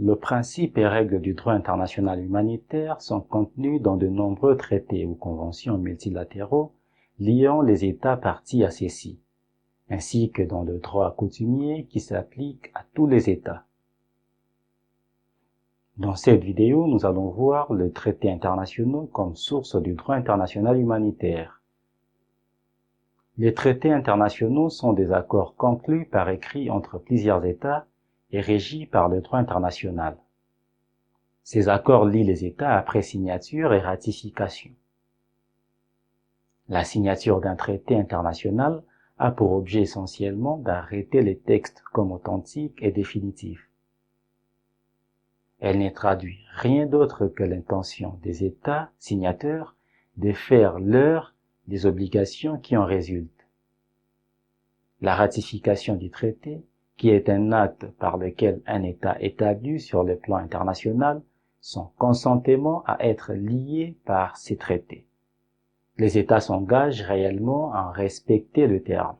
Le principe et règles du droit international humanitaire sont contenus dans de nombreux traités ou conventions multilatéraux liant les États parties à ceux-ci, ainsi que dans le droit coutumier qui s'applique à tous les États. Dans cette vidéo, nous allons voir les traités internationaux comme source du droit international humanitaire. Les traités internationaux sont des accords conclus par écrit entre plusieurs États et régis par le droit international. Ces accords lient les États après signature et ratification. La signature d'un traité international a pour objet essentiellement d'arrêter les textes comme authentiques et définitifs. Elle ne traduit rien d'autre que l'intention des États signataires de faire leur des obligations qui en résultent. La ratification du traité, qui est un acte par lequel un État établit sur le plan international son consentement à être lié par ces traités. Les États s'engagent réellement à respecter le terme.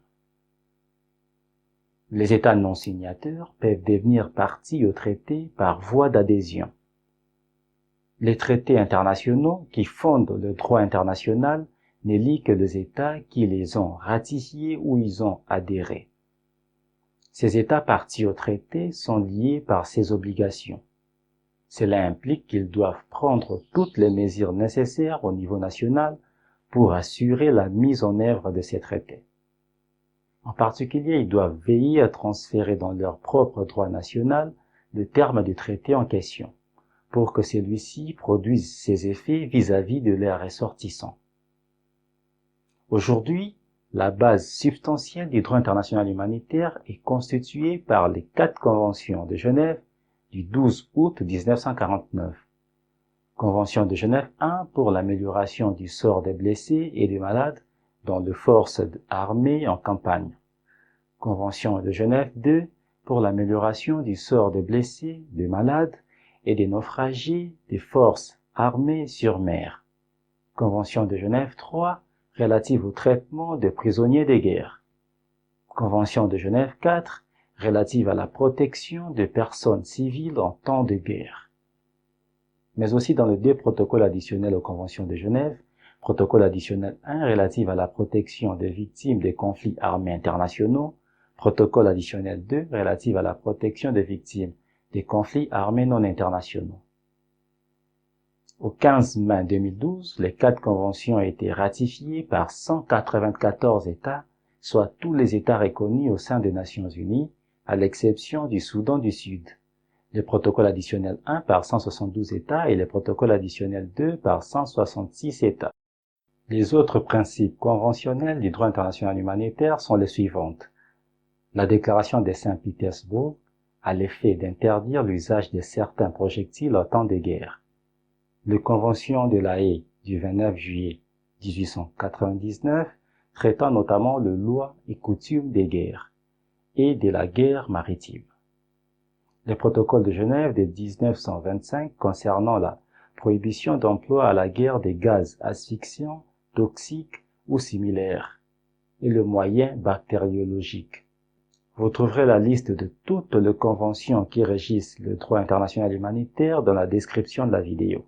Les États non signataires peuvent devenir parties au traité par voie d'adhésion. Les traités internationaux qui fondent le droit international ne lient que les États qui les ont ratifiés ou y ont adhéré. Ces États partis au traité sont liés par ces obligations. Cela implique qu'ils doivent prendre toutes les mesures nécessaires au niveau national pour assurer la mise en œuvre de ces traités. En particulier, ils doivent veiller à transférer dans leur propre droit national le terme du traité en question, pour que celui-ci produise ses effets vis-à-vis de leurs ressortissants. Aujourd'hui, la base substantielle du droit international humanitaire est constituée par les 4 conventions de Genève du 12 août 1949. Convention de Genève 1 pour l'amélioration du sort des blessés et des malades dans les forces armées en campagne. Convention de Genève 2 pour l'amélioration du sort des blessés, des malades et des naufragés des forces armées sur mer. Convention de Genève 3 relative au traitement des prisonniers de guerre. Convention de Genève 4 relative à la protection des personnes civiles en temps de guerre. Mais aussi dans les 2 protocoles additionnels aux conventions de Genève, protocole additionnel 1 relatif à la protection des victimes des conflits armés internationaux, protocole additionnel 2 relatif à la protection des victimes des conflits armés non internationaux. Au 15 mai 2012, les 4 conventions ont été ratifiées par 194 États, soit tous les États reconnus au sein des Nations Unies, à l'exception du Soudan du Sud. Le protocole additionnel 1 par 172 États et le protocole additionnel 2 par 166 États. Les autres principes conventionnels du droit international humanitaire sont les suivantes. La déclaration de Saint-Pétersbourg a l'effet d'interdire l'usage de certains projectiles en temps de guerre. Les conventions de La Haye du 29 juillet 1899 traitant notamment de lois et coutumes des guerres et de la guerre maritime. Le protocole de Genève de 1925 concernant la prohibition d'emploi à la guerre des gaz asphyxiants, toxiques ou similaires et le moyen bactériologique. Vous trouverez la liste de toutes les conventions qui régissent le droit international humanitaire dans la description de la vidéo.